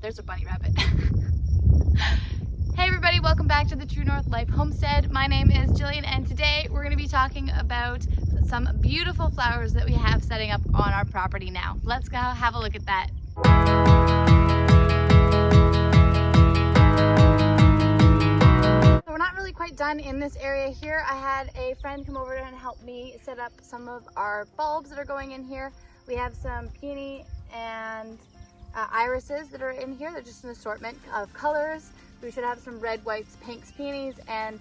there's a bunny rabbit. Hey everybody, welcome back to the True North Life Homestead. My name is Jillian and today we're going to be talking about some beautiful flowers that we have setting up on our property now. Let's go have a look at that. So we're not really quite done in this area here. I had a friend come over and help me set up some of our bulbs that are going in here. We have some peony and irises that are in here. They're just an assortment of colors. We should have some red, whites, pinks, peonies, and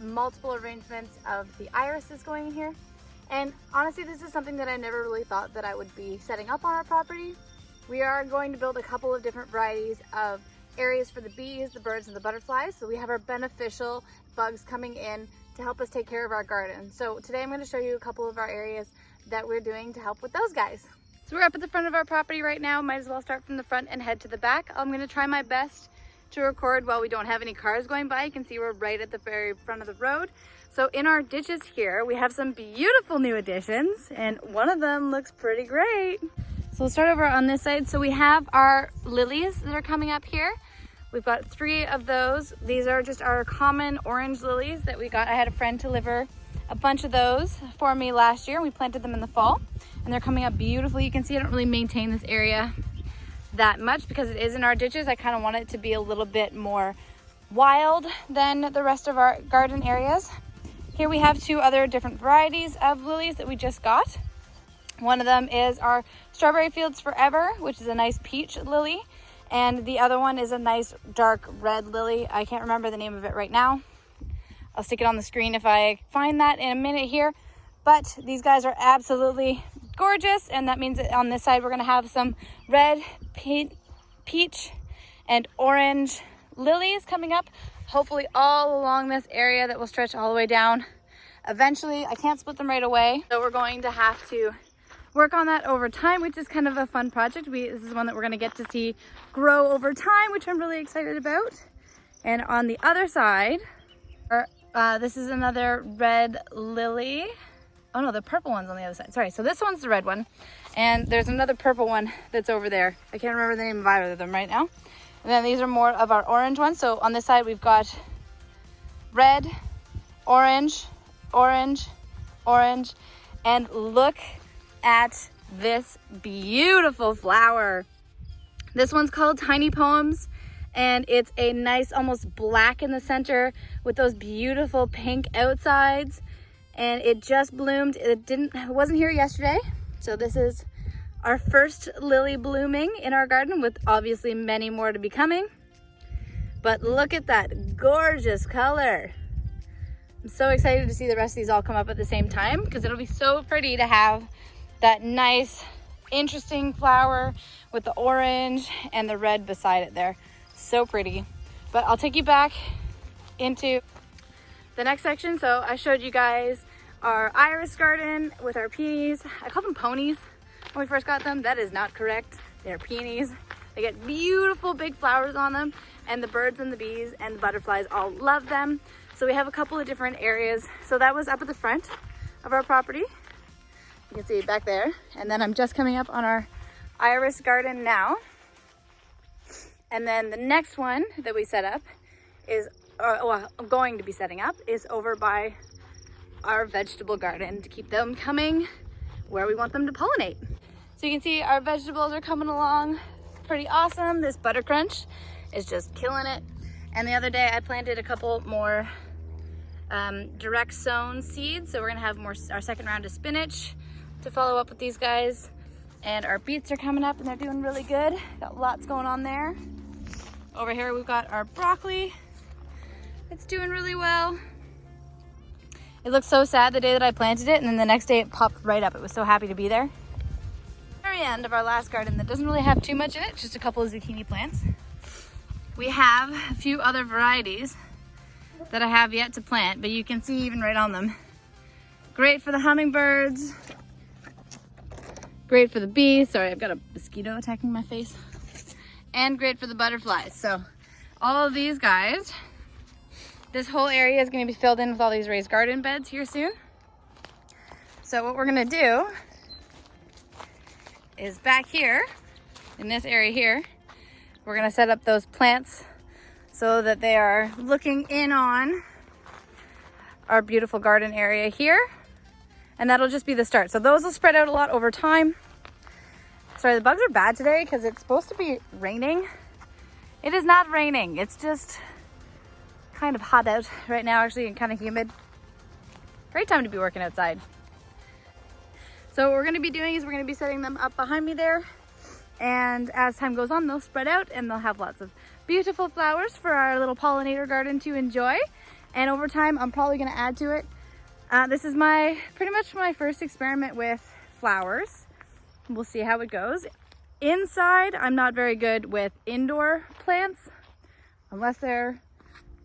multiple arrangements of the irises going in here. And honestly, this is something that I never really thought that I would be setting up on our property. We are going to build a couple of different varieties of areas for the bees, the birds, and the butterflies. So we have our beneficial bugs coming in to help us take care of our garden. So today I'm going to show you a couple of our areas that we're doing to help with those guys. So we're up at the front of our property right now. Might as well start from the front and head to the back. I'm going to try my best to record while we don't have any cars going by. You can see we're right at the very front of the road. So in our ditches here, we have some beautiful new additions, and one of them looks pretty great. So we'll start over on this side. So we have our lilies that are coming up here. We've got 3 of those. These are just our common orange lilies that we got. I had a friend deliver a bunch of those for me last year. We planted them in the fall and they're coming up beautifully. You can see I don't really maintain this area that much because it is in our ditches. I kind of want it to be a little bit more wild than the rest of our garden areas. Here we have 2 other different varieties of lilies that we just got. One of them is our Strawberry Fields Forever, which is a nice peach lily. And the other one is a nice dark red lily. I can't remember the name of it right now. I'll stick it on the screen if I find that in a minute here. But these guys are absolutely gorgeous. And that means that on this side, we're gonna have some red, peach, and orange lilies coming up. Hopefully all along this area that will stretch all the way down. Eventually, I can't split them right away. So we're going to have to work on that over time, which is kind of a fun project. This is one that we're gonna get to see grow over time, which I'm really excited about. And on the other side, this is another red lily. Oh no, the purple one's on the other side. Sorry, so this one's the red one. And there's another purple one that's over there. I can't remember the name of either of them right now. And then these are more of our orange ones. So on this side, we've got red, orange, orange, orange, and look at this beautiful flower. This one's called Tiny Poems, and it's a nice almost black in the center with those beautiful pink outsides, and it just bloomed. It wasn't here yesterday, so this is our first lily blooming in our garden, with obviously many more to be coming. But look at that gorgeous color. I'm so excited to see the rest of these all come up at the same time, because it'll be so pretty to have that nice, interesting flower with the orange and the red beside it there. So pretty. But I'll take you back into the next section. So I showed you guys our iris garden with our peonies. I called them ponies when we first got them. That is not correct. They're peonies. They get beautiful big flowers on them, and the birds and the bees and the butterflies all love them. So we have a couple of different areas. So that was up at the front of our property. You can see it back there. And then I'm just coming up on our iris garden now. And then the next one that we set up is, well, I'm going to be setting up, is over by our vegetable garden to keep them coming where we want them to pollinate. So you can see our vegetables are coming along pretty awesome. This butter crunch is just killing it. And the other day I planted a couple more direct sown seeds. So we're gonna have our second round of spinach to follow up with these guys. And our beets are coming up and they're doing really good. Got lots going on there. Over here we've got our broccoli. It's doing really well. It looked so sad the day that I planted it, and then the next day it popped right up. It was so happy to be there. Very end of our last garden that doesn't really have too much in it, just a couple of zucchini plants. We have a few other varieties that I have yet to plant, but you can see even right on them. Great for the hummingbirds. Great for the bees. Sorry, I've got a mosquito attacking my face. And great for the butterflies. So all of these guys, this whole area is going to be filled in with all these raised garden beds here soon. So what we're going to do is back here in this area here, We're gonna set up those plants so that they are looking in on our beautiful garden area here. And that'll just be the start. So those will spread out a lot over time. Sorry, the bugs are bad today because it's supposed to be raining. It is not raining. It's just kind of hot out right now, actually, and kind of humid. Great time to be working outside. So what we're gonna be doing is we're gonna be setting them up behind me there. And as time goes on, they'll spread out and they'll have lots of beautiful flowers for our little pollinator garden to enjoy. And over time, I'm probably gonna add to it. This is pretty much my first experiment with flowers. We'll see how it goes. Inside, I'm not very good with indoor plants, unless they're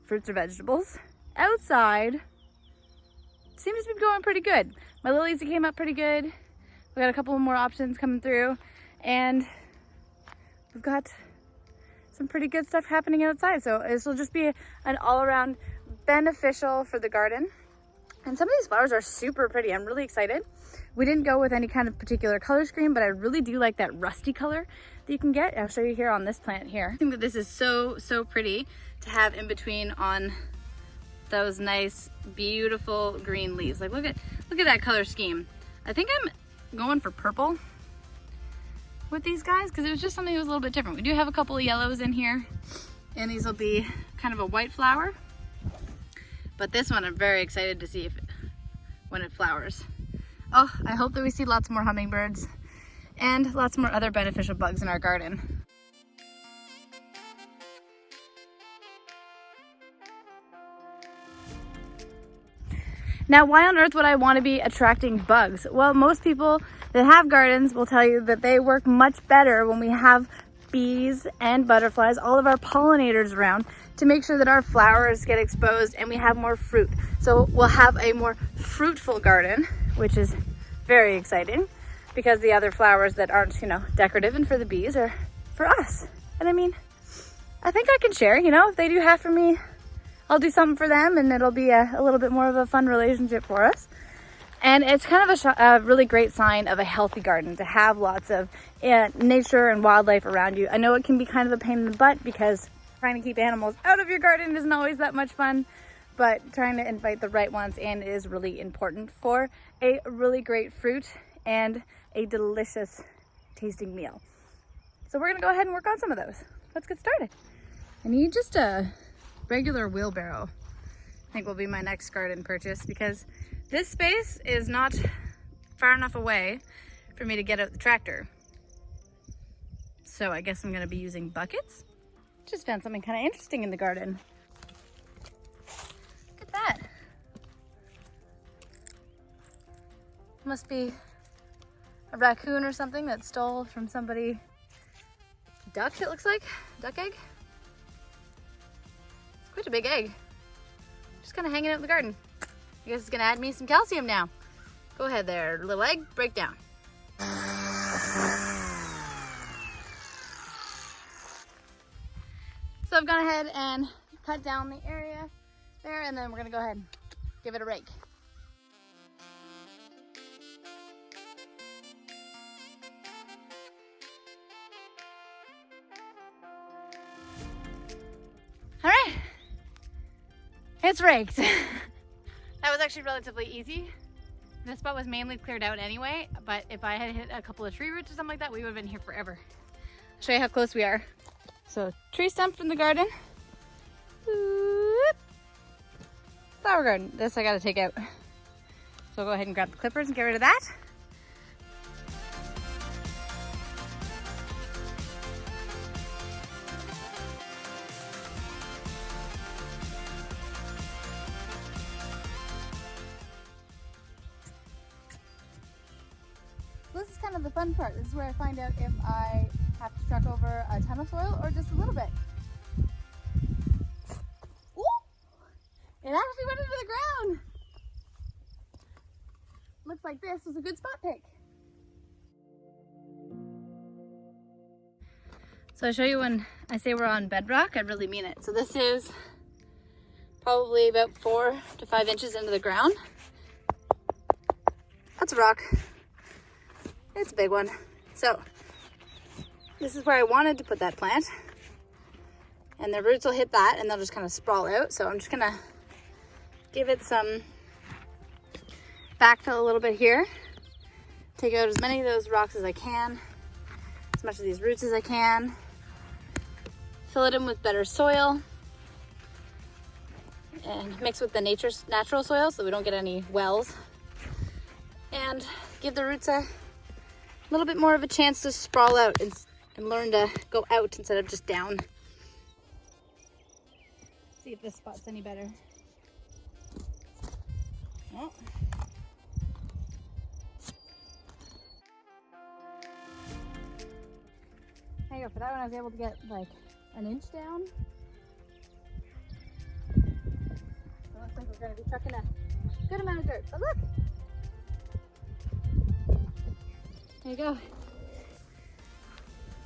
fruits or vegetables. Outside, seems to be going pretty good. My lilies came up pretty good. We got a couple more options coming through, and we've got some pretty good stuff happening outside. So this will just be an all-around beneficial for the garden. And some of these flowers are super pretty. I'm really excited. We didn't go with any kind of particular color scheme, but I really do like that rusty color that you can get. I'll show you here on this plant here. I think that this is so pretty to have in between on those nice, beautiful green leaves. Like look at that color scheme. I think I'm going for purple with these guys because it was just something that was a little bit different. We do have a couple of yellows in here, and these will be kind of a white flower. But this one I'm very excited to see when it flowers. Oh, I hope that we see lots more hummingbirds and lots more other beneficial bugs in our garden. Now, why on earth would I want to be attracting bugs? Well, most people that have gardens will tell you that they work much better when we have bees and butterflies, all of our pollinators around, to make sure that our flowers get exposed and we have more fruit. So we'll have a more fruitful garden, which is very exciting because the other flowers that aren't, decorative and for the bees are for us. And I mean, I think I can share, if they do half for me, I'll do something for them, and it'll be a little bit more of a fun relationship for us. And it's kind of a really great sign of a healthy garden to have lots of nature and wildlife around you. I know it can be kind of a pain in the butt because trying to keep animals out of your garden isn't always that much fun, but trying to invite the right ones in is really important for a really great fruit and a delicious tasting meal. So we're gonna go ahead and work on some of those. Let's get started. I need just a regular wheelbarrow. I think will be my next garden purchase because this space is not far enough away for me to get out the tractor. So I guess I'm gonna be using buckets. Just found something kind of interesting in the garden. Look at that. Must be a raccoon or something that stole from somebody. Duck, it looks like. Duck egg. It's quite a big egg. Just kind of hanging out in the garden. I guess it's gonna add me some calcium now. Go ahead there, little egg, break down. So I've gone ahead and cut down the area there, and then we're gonna go ahead and give it a rake. All right, it's raked. That was actually relatively easy. This spot was mainly cleared out anyway, but if I had hit a couple of tree roots or something like that, we would have been here forever. I'll show you how close we are. So tree stump from the garden. Whoop. Flower garden. This I gotta take out. So I'll go ahead and grab the clippers and get rid of that. This is kind of the fun part. This is where I find out if I have to truck over a ton of soil or just a little bit. Ooh! It actually went into the ground. Looks like this was a good spot pick. So I'll show you when I say we're on bedrock, I really mean it. So this is probably about 4 to 5 inches into the ground. That's a rock. It's a big one. So this is where I wanted to put that plant. and the roots will hit that and they'll just kind of sprawl out. So I'm just gonna give it some backfill a little bit here. Take out as many of those rocks as I can, as much of these roots as I can. Fill it in with better soil and mix with the natural soil so we don't get any wells. And give the roots a little bit more of a chance to sprawl out and learn to go out instead of just down. See if this spot's any better. Oh. There you go. For that one, I was able to get like an inch down. So it looks like we're going to be trucking a good amount of dirt. But look! There you go.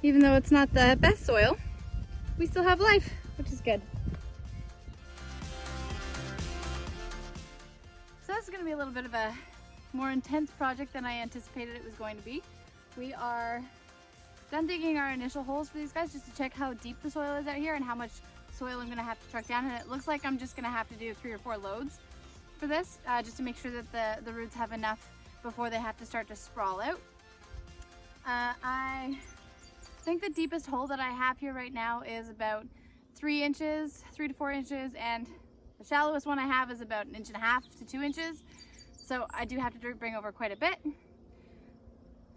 Even though it's not the best soil, we still have life, which is good. So this is going to be a little bit of a more intense project than I anticipated it was going to be. We are done digging our initial holes for these guys just to check how deep the soil is out here and how much soil I'm going to have to truck down. And it looks like I'm just going to have to do 3 or 4 loads for this, just to make sure that the roots have enough before they have to start to sprawl out. I think the deepest hole that I have here right now is about 3 inches, 3 to 4 inches, and the shallowest one I have is about 1.5 to 2 inches. So I do have to bring over quite a bit.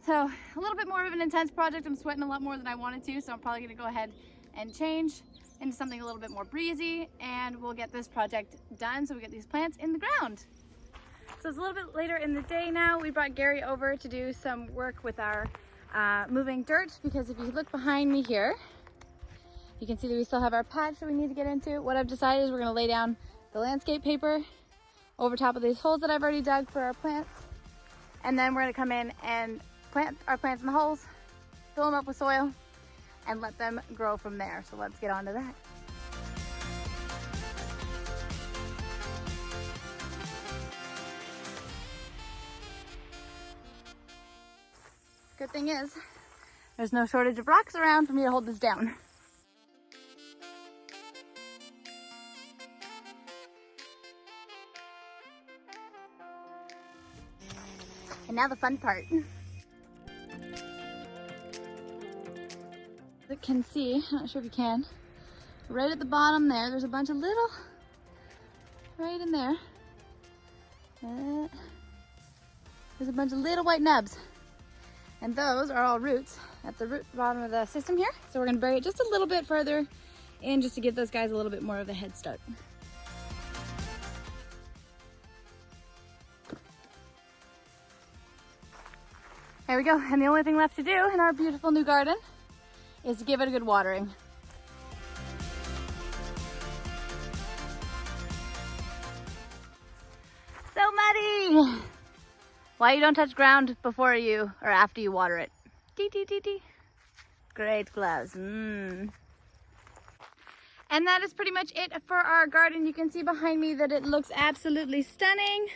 So a little bit more of an intense project. I'm sweating a lot more than I wanted to, so I'm probably gonna go ahead and change into something a little bit more breezy, and we'll get this project done so we get these plants in the ground. So it's a little bit later in the day now. We brought Gary over to do some work with our moving dirt, because if you look behind me here, you can see that we still have our patch that we need to get into. What I've decided is we're gonna lay down the landscape paper over top of these holes that I've already dug for our plants. And then we're gonna come in and plant our plants in the holes, fill them up with soil, and let them grow from there. So let's get on to that. Good thing is, there's no shortage of rocks around for me to hold this down. And now the fun part. You can see, I'm not sure if you can, right at the bottom there's a bunch of little, right in there, there's a bunch of little white nubs. And those are all roots at the bottom of the system here. So we're gonna bury it just a little bit further in just to give those guys a little bit more of a head start. There we go. And the only thing left to do in our beautiful new garden is to give it a good watering. So muddy! Why you don't touch ground before you or after you water it? Tee tee tee tee. Great gloves. And that is pretty much it for our garden. You can see behind me that it looks absolutely stunning.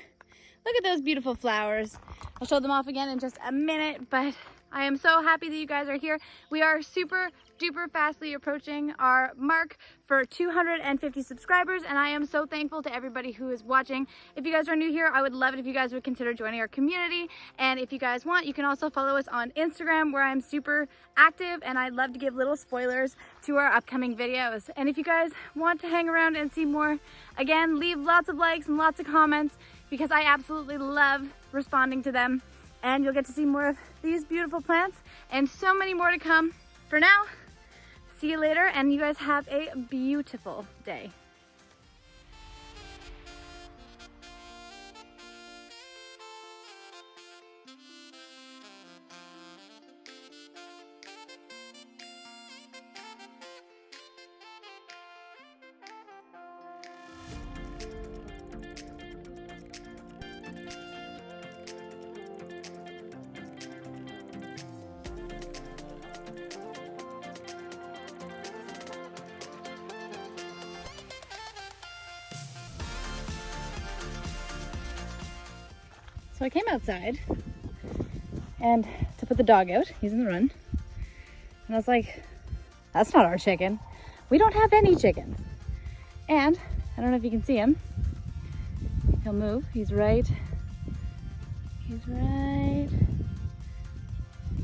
Look at those beautiful flowers. I'll show them off again in just a minute, but I am so happy that you guys are here. We are super duper fastly approaching our mark for 250 subscribers, and I am so thankful to everybody who is watching. If you guys are new here, I would love it if you guys would consider joining our community, and if you guys want, you can also follow us on Instagram, where I'm super active and I love to give little spoilers to our upcoming videos. And if you guys want to hang around and see more, again, leave lots of likes and lots of comments, because I absolutely love responding to them, and you'll get to see more of these beautiful plants and so many more to come. For now, see you later, and you guys have a beautiful day. So I came outside and to put the dog out, he's in the run, and I was like, that's not our chicken. We don't have any chickens. And I don't know if you can see him. He'll move. He's right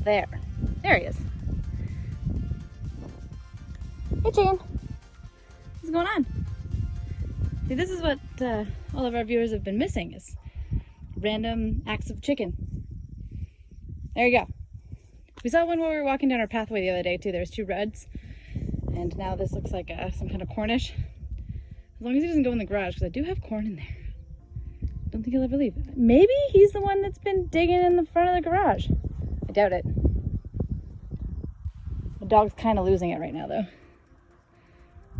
there. There he is. Hey, chicken. What's going on? See, this is what all of our viewers have been missing, is random acts of chicken. There you go. We saw one while we were walking down our pathway the other day too. There's two reds, and now this looks like some kind of Cornish. As long as he doesn't go in the garage, because I do have corn in there. Don't think he'll ever leave. Maybe he's the one that's been digging in the front of the garage. I doubt it. The dog's kind of losing it right now, though.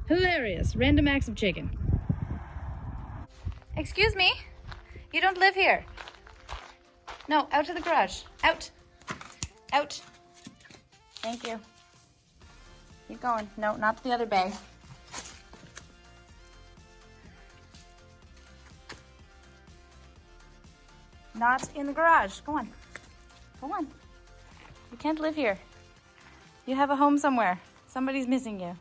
Hilarious. Random acts of chicken. Excuse me? You don't live here. No, out to the garage. Out. Out. Thank you. Keep going. No, not to the other bay. Not in the garage. Go on. Go on. You can't live here. You have a home somewhere. Somebody's missing you.